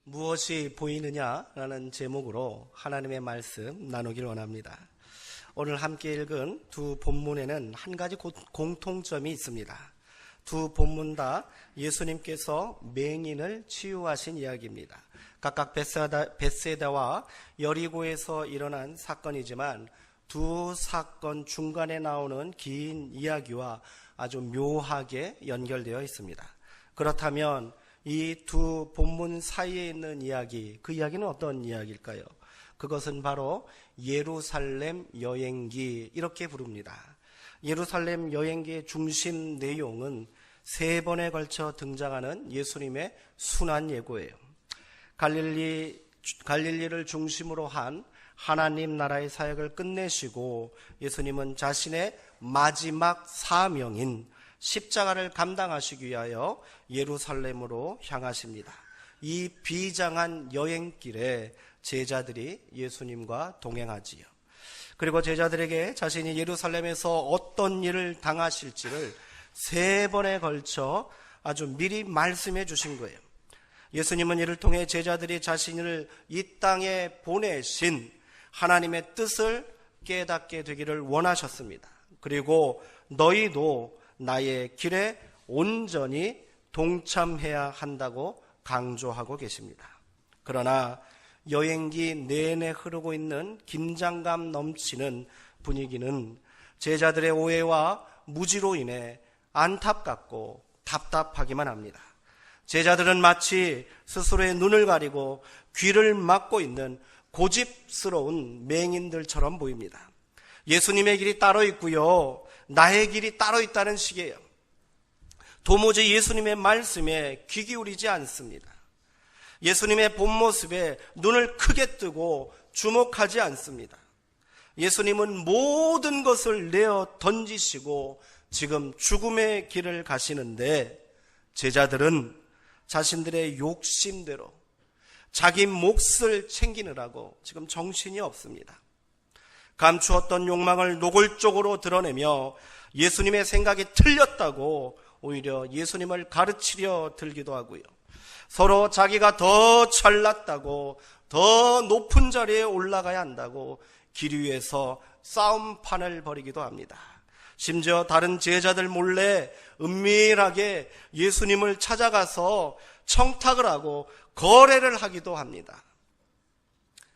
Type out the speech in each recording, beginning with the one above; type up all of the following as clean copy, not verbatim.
무엇이 보이느냐라는 제목으로 하나님의 말씀 나누길 원합니다. 오늘 함께 읽은 두 본문에는 한 가지 공통점이 있습니다. 두 본문 다 예수님께서 맹인을 치유하신 이야기입니다. 각각 벳세다와 여리고에서 일어난 사건이지만 두 사건 중간에 나오는 긴 이야기와 아주 묘하게 연결되어 있습니다. 그렇다면 이 두 본문 사이에 있는 이야기, 그 이야기는 어떤 이야기일까요? 그것은 바로 예루살렘 여행기, 이렇게 부릅니다. 예루살렘 여행기의 중심 내용은 세 번에 걸쳐 등장하는 예수님의 순환 예고예요. 갈릴리를 중심으로 한 하나님 나라의 사역을 끝내시고 예수님은 자신의 마지막 사명인 십자가를 감당하시기 위하여 예루살렘으로 향하십니다. 이 비장한 여행길에 제자들이 예수님과 동행하지요. 그리고 제자들에게 자신이 예루살렘에서 어떤 일을 당하실지를 세 번에 걸쳐 아주 미리 말씀해 주신 거예요. 예수님은 이를 통해 제자들이 자신을 이 땅에 보내신 하나님의 뜻을 깨닫게 되기를 원하셨습니다. 그리고 너희도 나의 길에 온전히 동참해야 한다고 강조하고 계십니다. 그러나 여행기 내내 흐르고 있는 긴장감 넘치는 분위기는 제자들의 오해와 무지로 인해 안타깝고 답답하기만 합니다. 제자들은 마치 스스로의 눈을 가리고 귀를 막고 있는 고집스러운 맹인들처럼 보입니다. 예수님의 길이 따로 있고요, 나의 길이 따로 있다는 식이에요. 도무지 예수님의 말씀에 귀 기울이지 않습니다. 예수님의 본 모습에 눈을 크게 뜨고 주목하지 않습니다. 예수님은 모든 것을 내어 던지시고 지금 죽음의 길을 가시는데 제자들은 자신들의 욕심대로 자기 몫을 챙기느라고 지금 정신이 없습니다. 감추었던 욕망을 노골적으로 드러내며 예수님의 생각이 틀렸다고 오히려 예수님을 가르치려 들기도 하고요. 서로 자기가 더 잘났다고, 더 높은 자리에 올라가야 한다고 길 위에서 싸움판을 벌이기도 합니다. 심지어 다른 제자들 몰래 은밀하게 예수님을 찾아가서 청탁을 하고 거래를 하기도 합니다.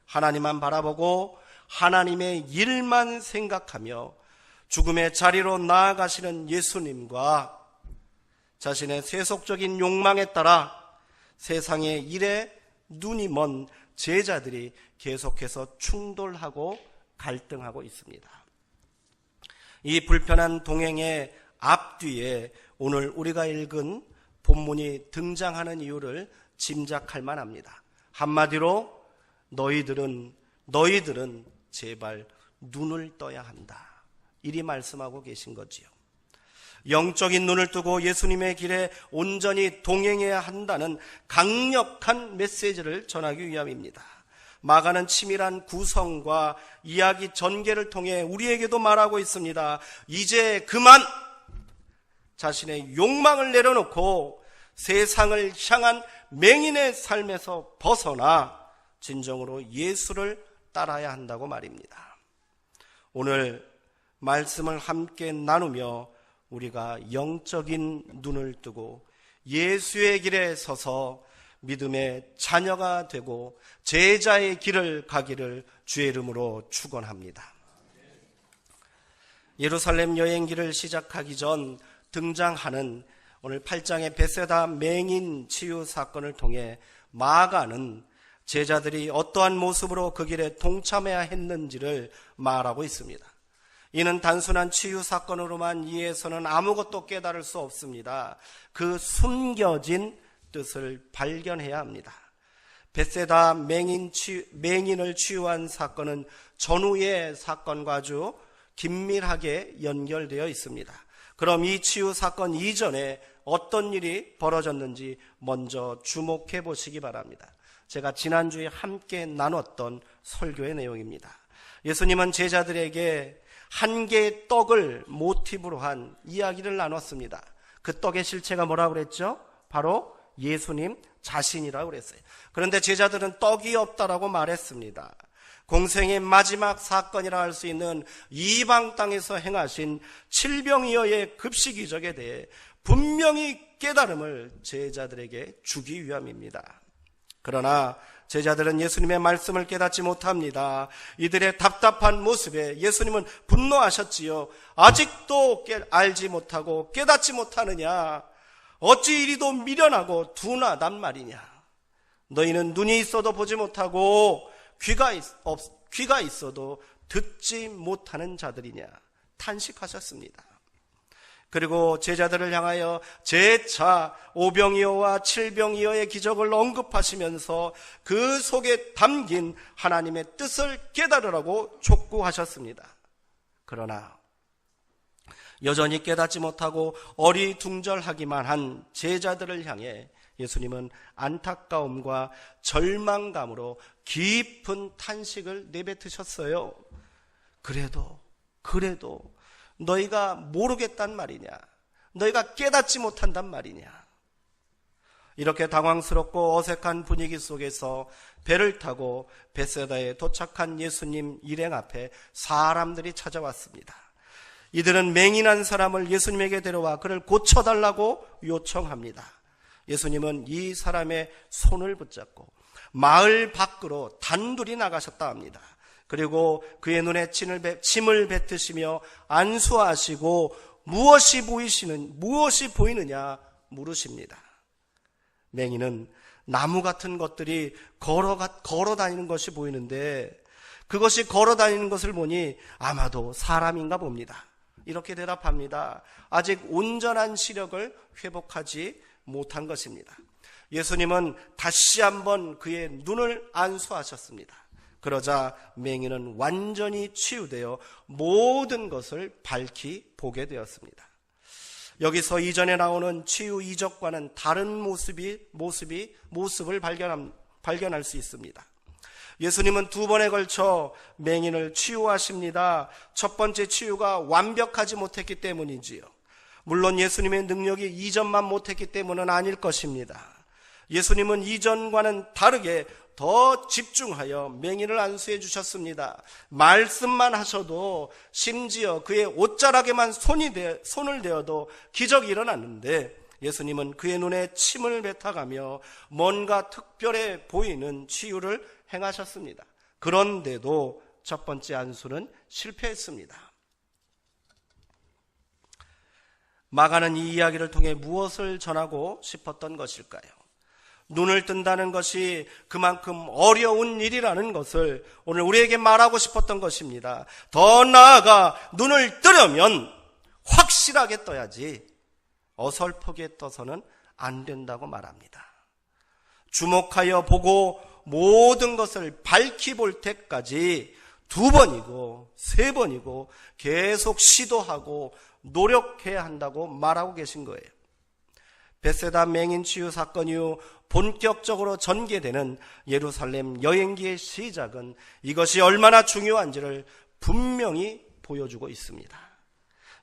하나님만 바라보고 하나님의 일만 생각하며 죽음의 자리로 나아가시는 예수님과 자신의 세속적인 욕망에 따라 세상의 일에 눈이 먼 제자들이 계속해서 충돌하고 갈등하고 있습니다. 이 불편한 동행의 앞뒤에 오늘 우리가 읽은 본문이 등장하는 이유를 짐작할 만합니다. 한마디로 너희들은 제발 눈을 떠야 한다, 이리 말씀하고 계신 거지요. 영적인 눈을 뜨고 예수님의 길에 온전히 동행해야 한다는 강력한 메시지를 전하기 위함입니다. 마가는 치밀한 구성과 이야기 전개를 통해 우리에게도 말하고 있습니다. 이제 그만 자신의 욕망을 내려놓고 세상을 향한 맹인의 삶에서 벗어나 진정으로 예수를 따라야 한다고 말입니다. 오늘 말씀을 함께 나누며 우리가 영적인 눈을 뜨고 예수의 길에 서서 믿음의 자녀가 되고 제자의 길을 가기를 주의 이름으로 축원합니다. 예루살렘 여행기를 시작하기 전 등장하는 오늘 8장의 벳세다 맹인 치유 사건을 통해 마가는 제자들이 어떠한 모습으로 그 길에 동참해야 했는지를 말하고 있습니다. 이는 단순한 치유 사건으로만 이해해서는 아무것도 깨달을 수 없습니다. 그 숨겨진 뜻을 발견해야 합니다. 벳세다 맹인을 치유한 사건은 전후의 사건과 아주 긴밀하게 연결되어 있습니다. 그럼 이 치유 사건 이전에 어떤 일이 벌어졌는지 먼저 주목해 보시기 바랍니다. 제가 지난주에 함께 나눴던 설교의 내용입니다. 예수님은 제자들에게 한 개의 떡을 모티브로 한 이야기를 나눴습니다. 그 떡의 실체가 뭐라고 그랬죠? 바로 예수님 자신이라고 그랬어요. 그런데 제자들은 떡이 없다라고 말했습니다. 공생의 마지막 사건이라 할 수 있는 이방 땅에서 행하신 칠병이어의 급식 이적에 대해 분명히 깨달음을 제자들에게 주기 위함입니다. 그러나 제자들은 예수님의 말씀을 깨닫지 못합니다. 이들의 답답한 모습에 예수님은 분노하셨지요. 아직도 알지 못하고 깨닫지 못하느냐? 어찌 이리도 미련하고 둔하단 말이냐? 너희는 눈이 있어도 보지 못하고 귀가 있어도 듣지 못하는 자들이냐? 탄식하셨습니다. 그리고 제자들을 향하여 재차 오병이어와 칠병이어의 기적을 언급하시면서 그 속에 담긴 하나님의 뜻을 깨달으라고 촉구하셨습니다. 그러나 여전히 깨닫지 못하고 어리둥절하기만 한 제자들을 향해 예수님은 안타까움과 절망감으로 깊은 탄식을 내뱉으셨어요. 그래도 너희가 모르겠단 말이냐? 너희가 깨닫지 못한단 말이냐? 이렇게 당황스럽고 어색한 분위기 속에서 배를 타고 벳세다에 도착한 예수님 일행 앞에 사람들이 찾아왔습니다. 이들은 맹인한 사람을 예수님에게 데려와 그를 고쳐달라고 요청합니다. 예수님은 이 사람의 손을 붙잡고 마을 밖으로 단둘이 나가셨다 합니다. 그리고 그의 눈에 침을 뱉으시며 안수하시고 무엇이 보이느냐 물으십니다. 맹인은 나무 같은 것들이 걸어 다니는 것이 보이는데 그것이 걸어 다니는 것을 보니 아마도 사람인가 봅니다. 이렇게 대답합니다. 아직 온전한 시력을 회복하지 못한 것입니다. 예수님은 다시 한번 그의 눈을 안수하셨습니다. 그러자 맹인은 완전히 치유되어 모든 것을 밝히 보게 되었습니다. 여기서 이전에 나오는 치유 이적과는 다른 모습을 발견할 수 있습니다. 예수님은 두 번에 걸쳐 맹인을 치유하십니다. 첫 번째 치유가 완벽하지 못했기 때문이지요. 물론 예수님의 능력이 이전만 못했기 때문은 아닐 것입니다. 예수님은 이전과는 다르게 더 집중하여 맹인을 안수해 주셨습니다. 말씀만 하셔도 심지어 그의 옷자락에만 손을 대어도 기적이 일어났는데 예수님은 그의 눈에 침을 뱉어가며 뭔가 특별해 보이는 치유를 행하셨습니다. 그런데도 첫 번째 안수는 실패했습니다. 마가는 이 이야기를 통해 무엇을 전하고 싶었던 것일까요? 눈을 뜬다는 것이 그만큼 어려운 일이라는 것을 오늘 우리에게 말하고 싶었던 것입니다. 더 나아가 눈을 뜨려면 확실하게 떠야지 어설프게 떠서는 안 된다고 말합니다. 주목하여 보고 모든 것을 밝히 볼 때까지 2번이고 3번이고 계속 시도하고 노력해야 한다고 말하고 계신 거예요. 벳세다 맹인 치유 사건 이후 본격적으로 전개되는 예루살렘 여행기의 시작은 이것이 얼마나 중요한지를 분명히 보여주고 있습니다.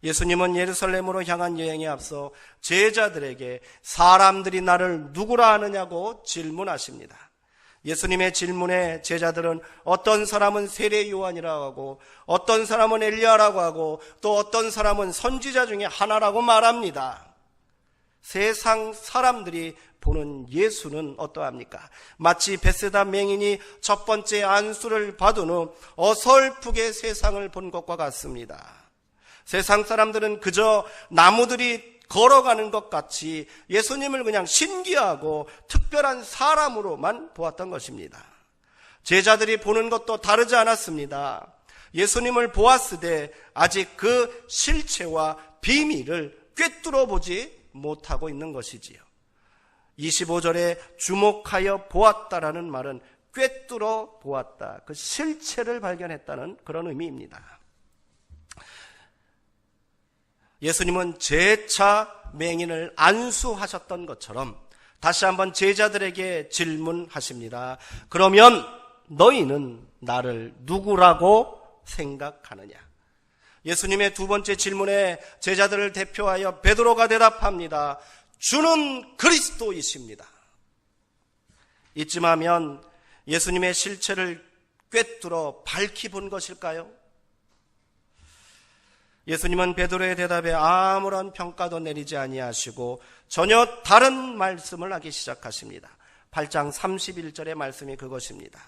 예수님은 예루살렘으로 향한 여행에 앞서 제자들에게 사람들이 나를 누구라 하느냐고 질문하십니다. 예수님의 질문에 제자들은 어떤 사람은 세례 요한이라고 하고 어떤 사람은 엘리야라고 하고 또 어떤 사람은 선지자 중에 하나라고 말합니다. 세상 사람들이 보는 예수는 어떠합니까? 마치 벳세다 맹인이 첫 번째 안수를 받은 후 어설프게 세상을 본 것과 같습니다. 세상 사람들은 그저 나무들이 걸어가는 것 같이 예수님을 그냥 신기하고 특별한 사람으로만 보았던 것입니다. 제자들이 보는 것도 다르지 않았습니다. 예수님을 보았으되 아직 그 실체와 비밀을 꿰뚫어 보지 못하고 있는 것이지요. 25절에 주목하여 보았다라는 말은 꿰뚫어 보았다, 그 실체를 발견했다는 그런 의미입니다. 예수님은 재차 맹인을 안수하셨던 것처럼 다시 한번 제자들에게 질문하십니다. 그러면 너희는 나를 누구라고 생각하느냐? 예수님의 두 번째 질문에 제자들을 대표하여 베드로가 대답합니다. 주는 그리스도이십니다. 이쯤하면 예수님의 실체를 꿰뚫어 밝히 본 것일까요? 예수님은 베드로의 대답에 아무런 평가도 내리지 아니하시고 전혀 다른 말씀을 하기 시작하십니다. 8장 31절의 말씀이 그것입니다.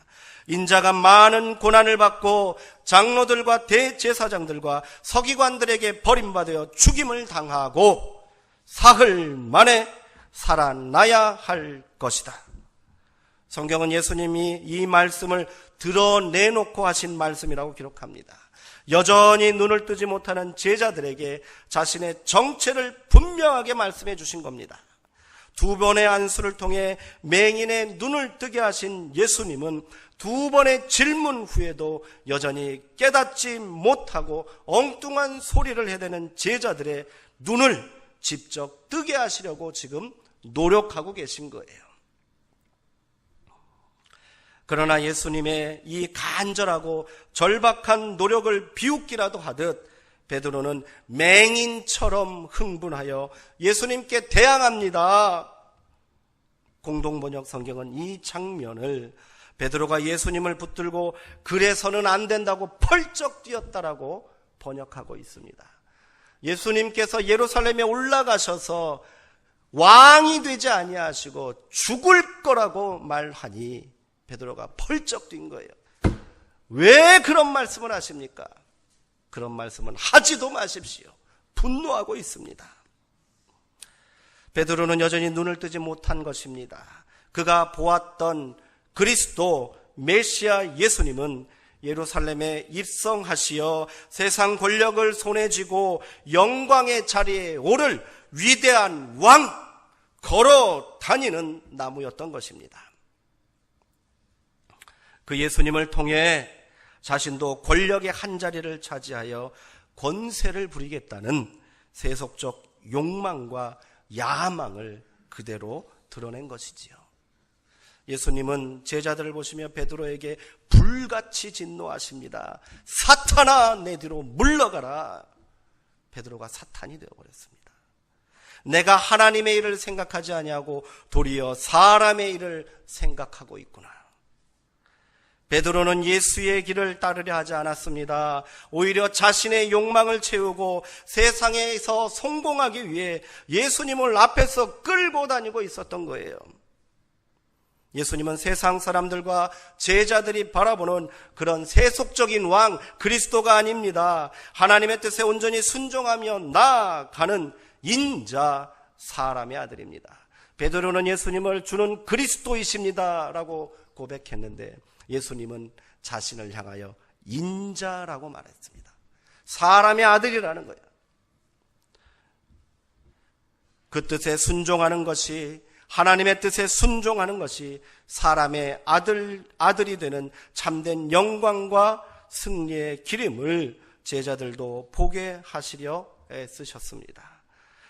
인자가 많은 고난을 받고 장로들과 대제사장들과 서기관들에게 버림받아 죽임을 당하고 사흘 만에 살아나야 할 것이다. 성경은 예수님이 이 말씀을 드러내놓고 하신 말씀이라고 기록합니다. 여전히 눈을 뜨지 못하는 제자들에게 자신의 정체를 분명하게 말씀해 주신 겁니다. 두 번의 안수를 통해 맹인의 눈을 뜨게 하신 예수님은 두 번의 질문 후에도 여전히 깨닫지 못하고 엉뚱한 소리를 해대는 제자들의 눈을 직접 뜨게 하시려고 지금 노력하고 계신 거예요. 그러나 예수님의 이 간절하고 절박한 노력을 비웃기라도 하듯 베드로는 맹인처럼 흥분하여 예수님께 대항합니다. 공동번역 성경은 이 장면을 베드로가 예수님을 붙들고 그래서는 안 된다고 펄쩍 뛰었다라고 번역하고 있습니다. 예수님께서 예루살렘에 올라가셔서 왕이 되지 아니하시고 죽을 거라고 말하니 베드로가 펄쩍 뛴 거예요. 왜 그런 말씀을 하십니까? 그런 말씀은 하지도 마십시오. 분노하고 있습니다. 베드로는 여전히 눈을 뜨지 못한 것입니다. 그가 보았던 그리스도 메시아 예수님은 예루살렘에 입성하시어 세상 권력을 손에 쥐고 영광의 자리에 오를 위대한 왕, 걸어 다니는 나무였던 것입니다. 그 예수님을 통해 자신도 권력의 한자리를 차지하여 권세를 부리겠다는 세속적 욕망과 야망을 그대로 드러낸 것이지요. 예수님은 제자들을 보시며 베드로에게 불같이 진노하십니다. 사탄아, 내 뒤로 물러가라. 베드로가 사탄이 되어버렸습니다. 내가 하나님의 일을 생각하지 아니하고 도리어 사람의 일을 생각하고 있구나. 베드로는 예수의 길을 따르려 하지 않았습니다. 오히려 자신의 욕망을 채우고 세상에서 성공하기 위해 예수님을 앞에서 끌고 다니고 있었던 거예요. 예수님은 세상 사람들과 제자들이 바라보는 그런 세속적인 왕 그리스도가 아닙니다. 하나님의 뜻에 온전히 순종하며 나아가는 인자 사람의 아들입니다. 베드로는 예수님을 주는 그리스도이십니다 라고 고백했는데 예수님은 자신을 향하여 인자라고 말했습니다. 사람의 아들이라는 거예요. 그 뜻에 순종하는 것이, 하나님의 뜻에 순종하는 것이 사람의 아들이 되는 참된 영광과 승리의 기름을 제자들도 보게 하시려 애쓰셨습니다.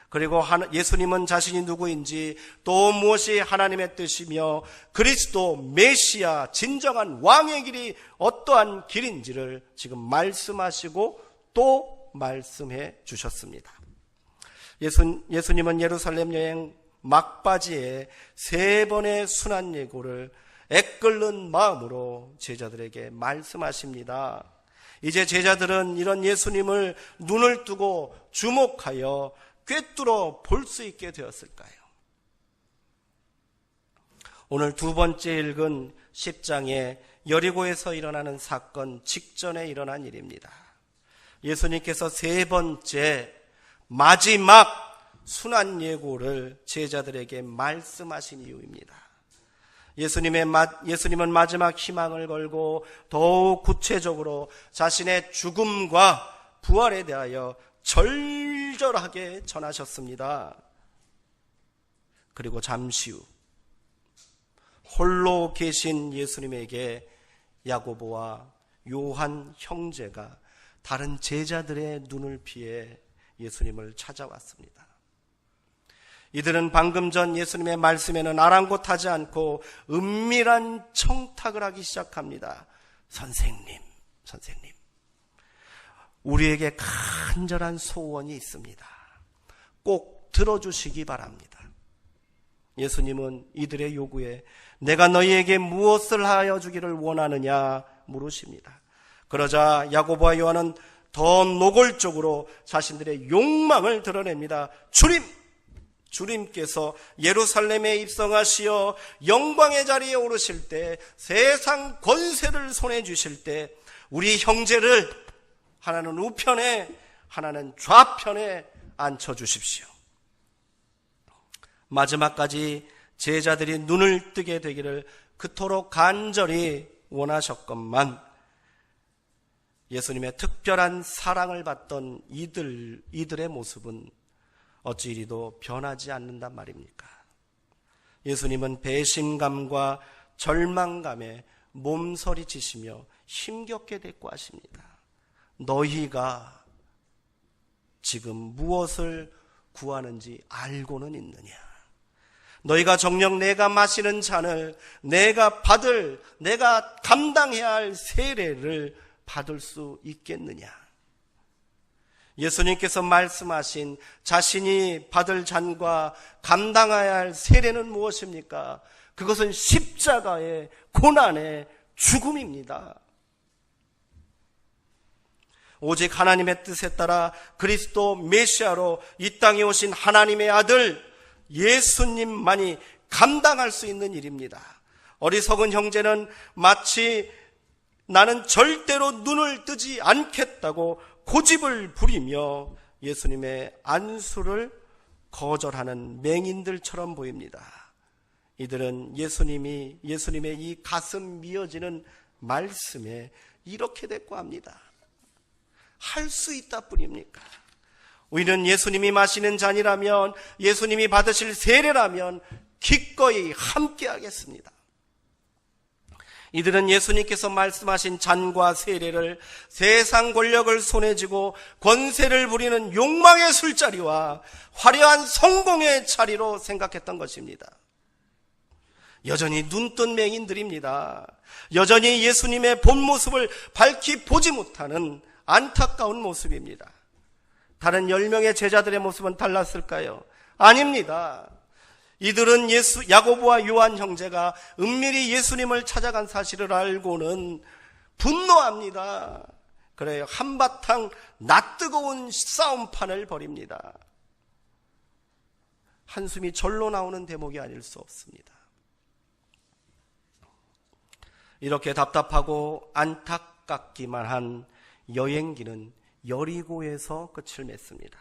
그리고 예수님은 자신이 누구인지 또 무엇이 하나님의 뜻이며 그리스도 메시아 진정한 왕의 길이 어떠한 길인지를 지금 말씀하시고 또 말씀해 주셨습니다. 예수님은 예루살렘 여행 막바지에 3번의 순환 예고를 애끓는 마음으로 제자들에게 말씀하십니다. 이제 제자들은 이런 예수님을 눈을 뜨고 주목하여 꿰뚫어 볼 수 있게 되었을까요? 오늘 두 번째 읽은 10장의 여리고에서 일어나는 사건 직전에 일어난 일입니다. 예수님께서 3번째 마지막 순환 예고를 제자들에게 말씀하신 이유입니다. 예수님은 마지막 희망을 걸고 더욱 구체적으로 자신의 죽음과 부활에 대하여 절절하게 전하셨습니다. 그리고 잠시 후 홀로 계신 예수님에게 야고보와 요한 형제가 다른 제자들의 눈을 피해 예수님을 찾아왔습니다. 이들은 방금 전 예수님의 말씀에는 아랑곳하지 않고 은밀한 청탁을 하기 시작합니다. 선생님, 우리에게 간절한 소원이 있습니다. 꼭 들어주시기 바랍니다. 예수님은 이들의 요구에 내가 너희에게 무엇을 하여 주기를 원하느냐 물으십니다. 그러자 야고보와 요한은 더 노골적으로 자신들의 욕망을 드러냅니다. 주님께서 예루살렘에 입성하시어 영광의 자리에 오르실 때, 세상 권세를 손에 주실 때 우리 형제를 하나는 우편에 하나는 좌편에 앉혀주십시오. 마지막까지 제자들이 눈을 뜨게 되기를 그토록 간절히 원하셨건만 예수님의 특별한 사랑을 받던 이들의 모습은 어찌 이리도 변하지 않는단 말입니까? 예수님은 배신감과 절망감에 몸서리치시며 힘겹게 대꾸하십니다. 너희가 지금 무엇을 구하는지 알고는 있느냐? 너희가 정녕 내가 마시는 잔을 내가 감당해야 할 세례를 받을 수 있겠느냐? 예수님께서 말씀하신 자신이 받을 잔과 감당해야 할 세례는 무엇입니까? 그것은 십자가의 고난의 죽음입니다. 오직 하나님의 뜻에 따라 그리스도 메시아로 이 땅에 오신 하나님의 아들 예수님만이 감당할 수 있는 일입니다. 어리석은 형제는 마치 나는 절대로 눈을 뜨지 않겠다고 고집을 부리며 예수님의 안수를 거절하는 맹인들처럼 보입니다. 이들은 예수님의 이 가슴 미어지는 말씀에 이렇게 대꾸합니다. 할 수 있다 뿐입니까? 우리는 예수님이 마시는 잔이라면, 예수님이 받으실 세례라면 기꺼이 함께 하겠습니다. 이들은 예수님께서 말씀하신 잔과 세례를 세상 권력을 손에 쥐고 권세를 부리는 욕망의 술자리와 화려한 성공의 자리로 생각했던 것입니다. 여전히 눈뜬 맹인들입니다. 여전히 예수님의 본 모습을 밝히 보지 못하는 안타까운 모습입니다. 다른 10명의 제자들의 모습은 달랐을까요? 아닙니다. 이들은 야고보와 요한 형제가 은밀히 예수님을 찾아간 사실을 알고는 분노합니다. 그래요. 한바탕 낯뜨거운 싸움판을 벌입니다. 한숨이 절로 나오는 대목이 아닐 수 없습니다. 이렇게 답답하고 안타깝기만 한 여행기는 여리고에서 끝을 맺습니다.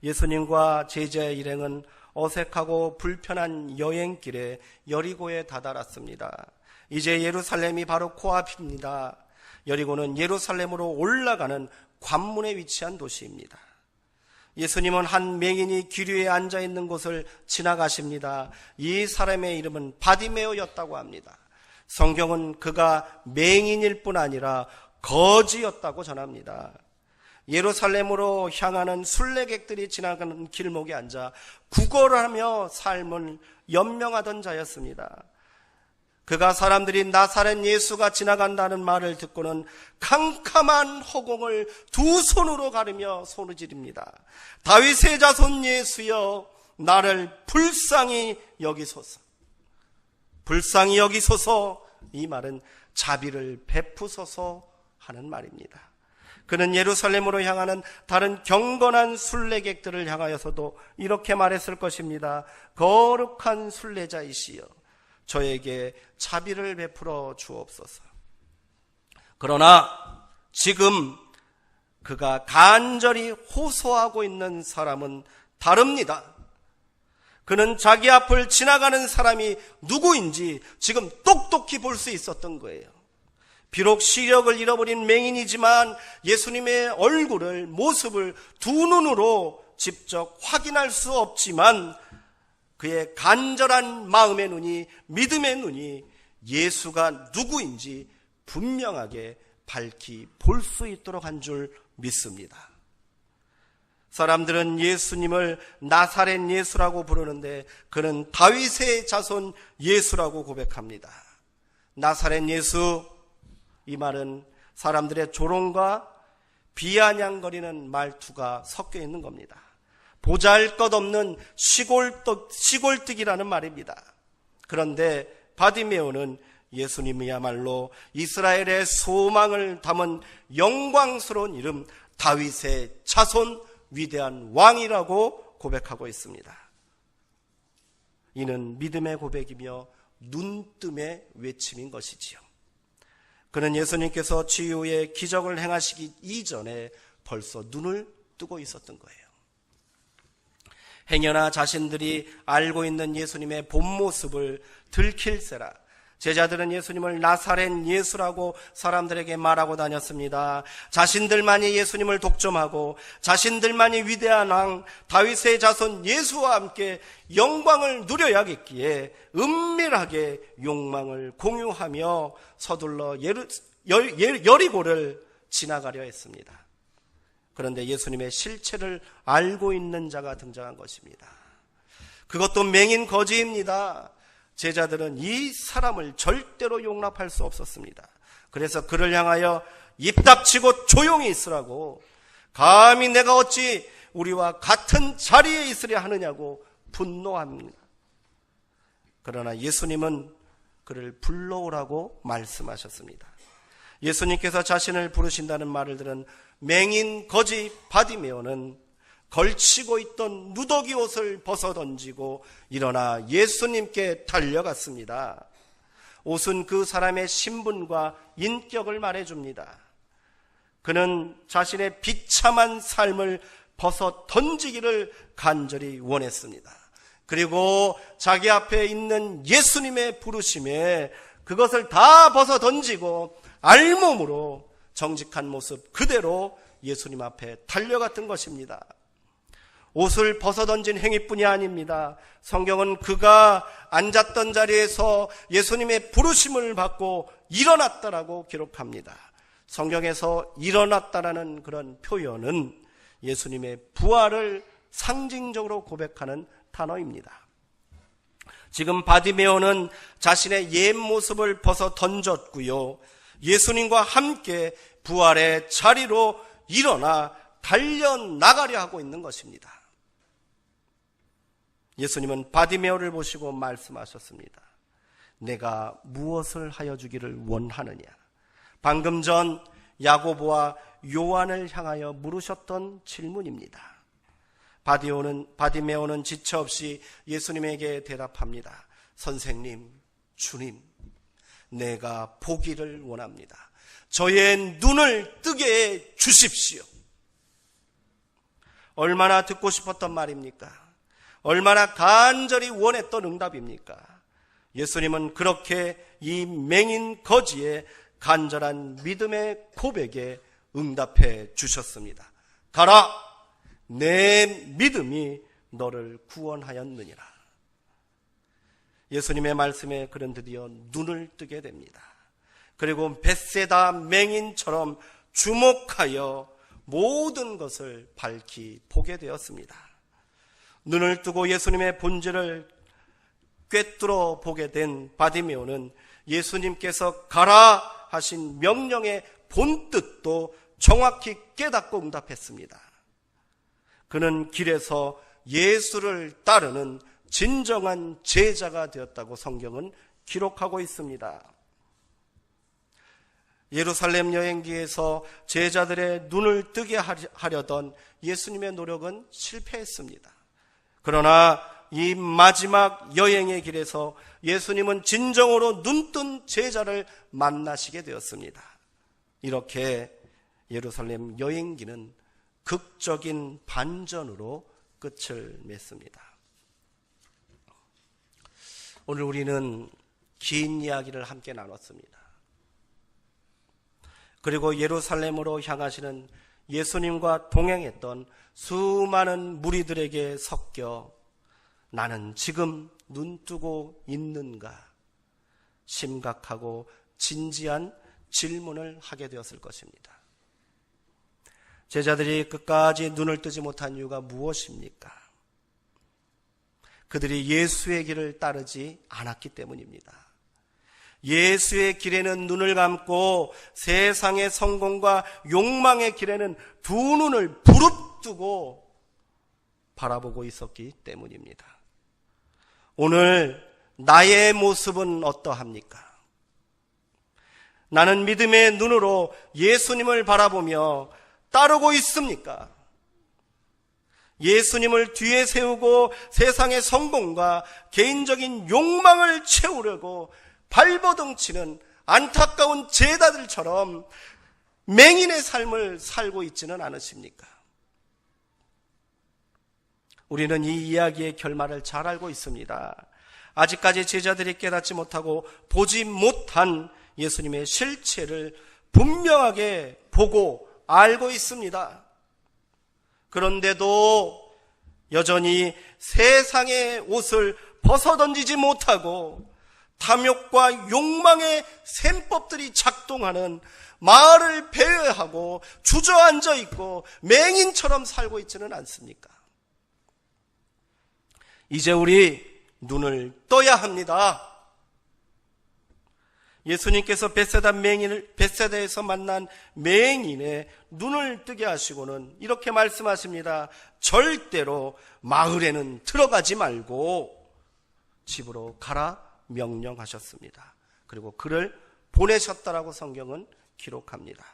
예수님과 제자의 일행은 어색하고 불편한 여행길에 여리고에 다다랐습니다. 이제 예루살렘이 바로 코앞입니다. 여리고는 예루살렘으로 올라가는 관문에 위치한 도시입니다. 예수님은 한 맹인이 기류에 앉아있는 곳을 지나가십니다. 이 사람의 이름은 바디메오였다고 합니다. 성경은 그가 맹인일 뿐 아니라 거지였다고 전합니다. 예루살렘으로 향하는 순례객들이 지나가는 길목에 앉아 구걸하며 삶을 연명하던 자였습니다. 그가 사람들이 나사렛 예수가 지나간다는 말을 듣고는 캄캄한 허공을 두 손으로 가르며 소리지릅니다. 다윗의 자손 예수여, 나를 불쌍히 여기소서. 불쌍히 여기소서, 이 말은 자비를 베푸소서 하는 말입니다. 그는 예루살렘으로 향하는 다른 경건한 순례객들을 향하여서도 이렇게 말했을 것입니다. 거룩한 순례자이시여, 저에게 자비를 베풀어 주옵소서. 그러나 지금 그가 간절히 호소하고 있는 사람은 다릅니다. 그는 자기 앞을 지나가는 사람이 누구인지 지금 똑똑히 볼 수 있었던 거예요. 비록 시력을 잃어버린 맹인이지만 예수님의 얼굴을, 모습을 두 눈으로 직접 확인할 수 없지만 그의 간절한 마음의 눈이, 믿음의 눈이 예수가 누구인지 분명하게 밝히 볼 수 있도록 한 줄 믿습니다. 사람들은 예수님을 나사렛 예수라고 부르는데 그는 다윗의 자손 예수라고 고백합니다. 나사렛 예수, 이 말은 사람들의 조롱과 비아냥거리는 말투가 섞여 있는 겁니다. 보잘것없는 시골뜨기라는 말입니다. 그런데 바디메오는 예수님이야말로 이스라엘의 소망을 담은 영광스러운 이름 다윗의 자손 위대한 왕이라고 고백하고 있습니다. 이는 믿음의 고백이며 눈뜸의 외침인 것이지요. 그는 예수님께서 치유의 기적을 행하시기 이전에 벌써 눈을 뜨고 있었던 거예요. 행여나 자신들이 알고 있는 예수님의 본 모습을 들킬세라 제자들은 예수님을 나사렛 예수라고 사람들에게 말하고 다녔습니다. 자신들만이 예수님을 독점하고 자신들만이 위대한 왕 다윗의 자손 예수와 함께 영광을 누려야겠기에 은밀하게 욕망을 공유하며 서둘러 여리고를 지나가려 했습니다. 그런데 예수님의 실체를 알고 있는 자가 등장한 것입니다. 그것도 맹인 거지입니다. 제자들은 이 사람을 절대로 용납할 수 없었습니다. 그래서 그를 향하여 입 닥치고 조용히 있으라고, 감히 내가 어찌 우리와 같은 자리에 있으려 하느냐고 분노합니다. 그러나 예수님은 그를 불러오라고 말씀하셨습니다. 예수님께서 자신을 부르신다는 말을 들은 맹인 거지 바디메오는 걸치고 있던 누더기 옷을 벗어던지고 일어나 예수님께 달려갔습니다. 옷은 그 사람의 신분과 인격을 말해줍니다. 그는 자신의 비참한 삶을 벗어던지기를 간절히 원했습니다. 그리고 자기 앞에 있는 예수님의 부르심에 그것을 다 벗어던지고 알몸으로 정직한 모습 그대로 예수님 앞에 달려갔던 것입니다. 옷을 벗어던진 행위뿐이 아닙니다. 성경은 그가 앉았던 자리에서 예수님의 부르심을 받고 일어났다라고 기록합니다. 성경에서 일어났다라는 그런 표현은 예수님의 부활을 상징적으로 고백하는 단어입니다. 지금 바디메오는 자신의 옛 모습을 벗어 던졌고요, 예수님과 함께 부활의 자리로 일어나 달려나가려 하고 있는 것입니다. 예수님은 바디메오를 보시고 말씀하셨습니다. 내가 무엇을 하여 주기를 원하느냐? 방금 전 야고보와 요한을 향하여 물으셨던 질문입니다. 바디메오는 지체 없이 예수님에게 대답합니다. 선생님, 주님, 내가 보기를 원합니다. 저의 눈을 뜨게 해 주십시오. 얼마나 듣고 싶었던 말입니까? 얼마나 간절히 원했던 응답입니까? 예수님은 그렇게 이 맹인 거지의 간절한 믿음의 고백에 응답해 주셨습니다. 가라, 내 믿음이 너를 구원하였느니라. 예수님의 말씀에 그는 드디어 눈을 뜨게 됩니다. 그리고 벳세다 맹인처럼 주목하여 모든 것을 밝히 보게 되었습니다. 눈을 뜨고 예수님의 본질을 꿰뚫어 보게 된 바디메오는 예수님께서 가라 하신 명령의 본뜻도 정확히 깨닫고 응답했습니다. 그는 길에서 예수를 따르는 진정한 제자가 되었다고 성경은 기록하고 있습니다. 예루살렘 여행기에서 제자들의 눈을 뜨게 하려던 예수님의 노력은 실패했습니다. 그러나 이 마지막 여행의 길에서 예수님은 진정으로 눈뜬 제자를 만나시게 되었습니다. 이렇게 예루살렘 여행기는 극적인 반전으로 끝을 맺습니다. 오늘 우리는 긴 이야기를 함께 나눴습니다. 그리고 예루살렘으로 향하시는 예수님과 동행했던 수많은 무리들에게 섞여 나는 지금 눈뜨고 있는가? 심각하고 진지한 질문을 하게 되었을 것입니다. 제자들이 끝까지 눈을 뜨지 못한 이유가 무엇입니까? 그들이 예수의 길을 따르지 않았기 때문입니다. 예수의 길에는 눈을 감고 세상의 성공과 욕망의 길에는 두 눈을 부릅뜨고 바라보고 있었기 때문입니다. 오늘 나의 모습은 어떠합니까? 나는 믿음의 눈으로 예수님을 바라보며 따르고 있습니까? 예수님을 뒤에 세우고 세상의 성공과 개인적인 욕망을 채우려고 발버둥치는 안타까운 제자들처럼 맹인의 삶을 살고 있지는 않으십니까? 우리는 이 이야기의 결말을 잘 알고 있습니다. 아직까지 제자들이 깨닫지 못하고 보지 못한 예수님의 실체를 분명하게 보고 알고 있습니다. 그런데도 여전히 세상의 옷을 벗어던지지 못하고 탐욕과 욕망의 셈법들이 작동하는 마을을 배회하고 주저앉아 있고 맹인처럼 살고 있지는 않습니까? 이제 우리 눈을 떠야 합니다. 예수님께서 벳세다에서 만난 맹인의 눈을 뜨게 하시고는 이렇게 말씀하십니다. 절대로 마을에는 들어가지 말고 집으로 가라 명령하셨습니다. 그리고 그를 보내셨다라고 성경은 기록합니다.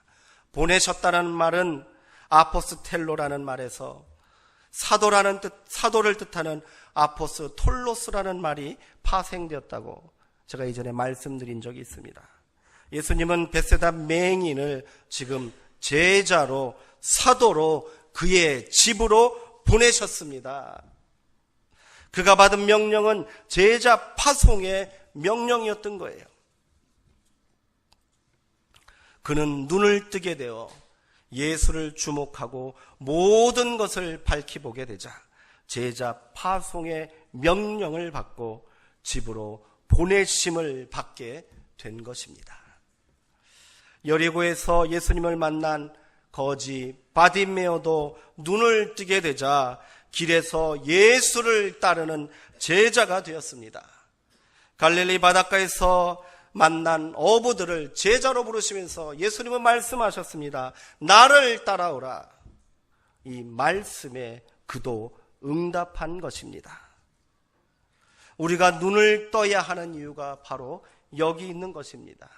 보내셨다는 말은 아포스텔로라는 말에서 사도를 뜻하는 아포스톨로스라는 말이 파생되었다고 제가 이전에 말씀드린 적이 있습니다. 예수님은 벳세다 맹인을 지금 제자로 사도로 그의 집으로 보내셨습니다. 그가 받은 명령은 제자 파송의 명령이었던 거예요. 그는 눈을 뜨게 되어 예수를 주목하고 모든 것을 밝히 보게 되자 제자 파송의 명령을 받고 집으로 보내심을 받게 된 것입니다. 여리고에서 예수님을 만난 거지 바디메오도 눈을 뜨게 되자 길에서 예수를 따르는 제자가 되었습니다. 갈릴리 바닷가에서 만난 어부들을 제자로 부르시면서 예수님은 말씀하셨습니다. 나를 따라오라. 이 말씀에 그도 응답한 것입니다. 우리가 눈을 떠야 하는 이유가 바로 여기 있는 것입니다.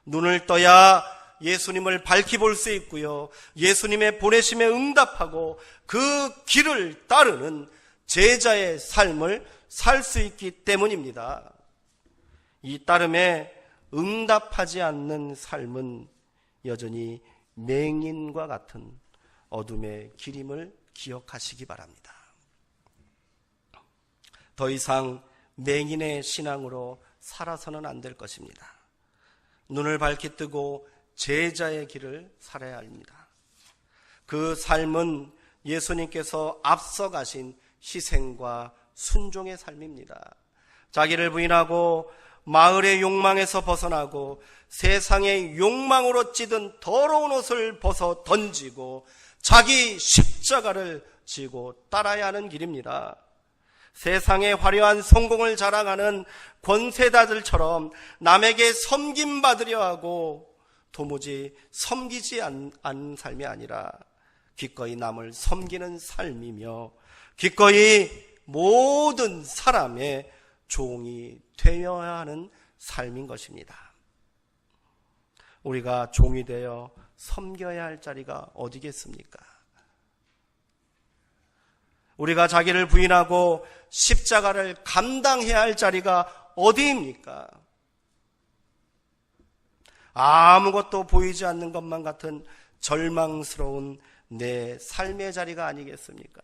눈을 떠야 예수님을 밝히 볼 수 있고요. 예수님의 보내심에 응답하고 그 길을 따르는 제자의 삶을 살 수 있기 때문입니다. 이 따름에 응답하지 않는 삶은 여전히 맹인과 같은 어둠의 길임을 기억하시기 바랍니다. 더 이상 맹인의 신앙으로 살아서는 안 될 것입니다. 눈을 밝히 뜨고 제자의 길을 살아야 합니다. 그 삶은 예수님께서 앞서가신 희생과 순종의 삶입니다. 자기를 부인하고 마을의 욕망에서 벗어나고 세상의 욕망으로 찌든 더러운 옷을 벗어 던지고 자기 십자가를 지고 따라야 하는 길입니다. 세상의 화려한 성공을 자랑하는 권세자들처럼 남에게 섬김받으려 하고 도무지 섬기지 않는 삶이 아니라 기꺼이 남을 섬기는 삶이며 기꺼이 모든 사람의 종이 되어야 하는 삶인 것입니다. 우리가 종이 되어 섬겨야 할 자리가 어디겠습니까? 우리가 자기를 부인하고 십자가를 감당해야 할 자리가 어디입니까? 아무것도 보이지 않는 것만 같은 절망스러운 내 삶의 자리가 아니겠습니까?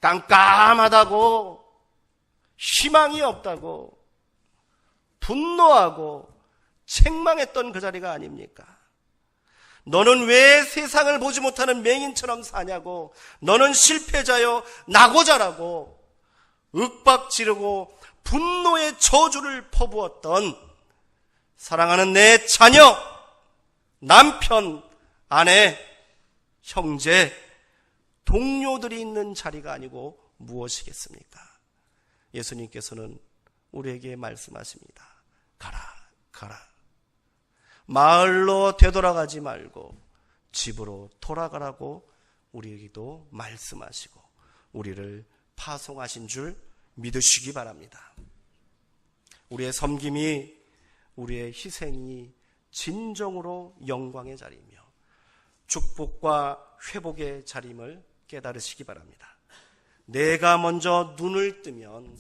깜깜하다고, 희망이 없다고, 분노하고 책망했던 그 자리가 아닙니까? 너는 왜 세상을 보지 못하는 맹인처럼 사냐고, 너는 실패자여 나고자라고 윽박지르고 분노의 저주를 퍼부었던 사랑하는 내 자녀, 남편, 아내, 형제, 동료들이 있는 자리가 아니고 무엇이겠습니까? 예수님께서는 우리에게 말씀하십니다. 가라, 가라. 마을로 되돌아가지 말고 집으로 돌아가라고 우리에게도 말씀하시고 우리를 파송하신 줄 믿으시기 바랍니다. 우리의 섬김이, 우리의 희생이 진정으로 영광의 자리이며 축복과 회복의 자리임을 깨달으시기 바랍니다. 내가 먼저 눈을 뜨면,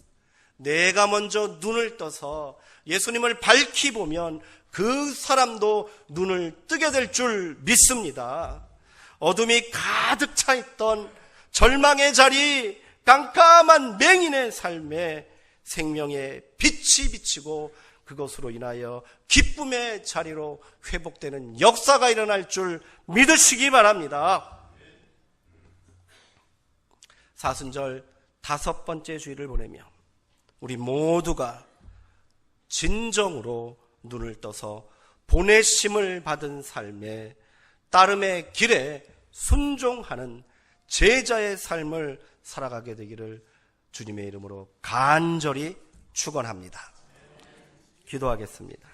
내가 먼저 눈을 떠서 예수님을 밝히 보면 그 사람도 눈을 뜨게 될 줄 믿습니다. 어둠이 가득 차 있던 절망의 자리, 깜깜한 맹인의 삶에 생명의 빛이 비치고 그것으로 인하여 기쁨의 자리로 회복되는 역사가 일어날 줄 믿으시기 바랍니다. 사순절 5번째 주일을 보내며 우리 모두가 진정으로 눈을 떠서 보내심을 받은 삶에 따름의 길에 순종하는 제자의 삶을 살아가게 되기를 주님의 이름으로 간절히 축원합니다. 기도하겠습니다.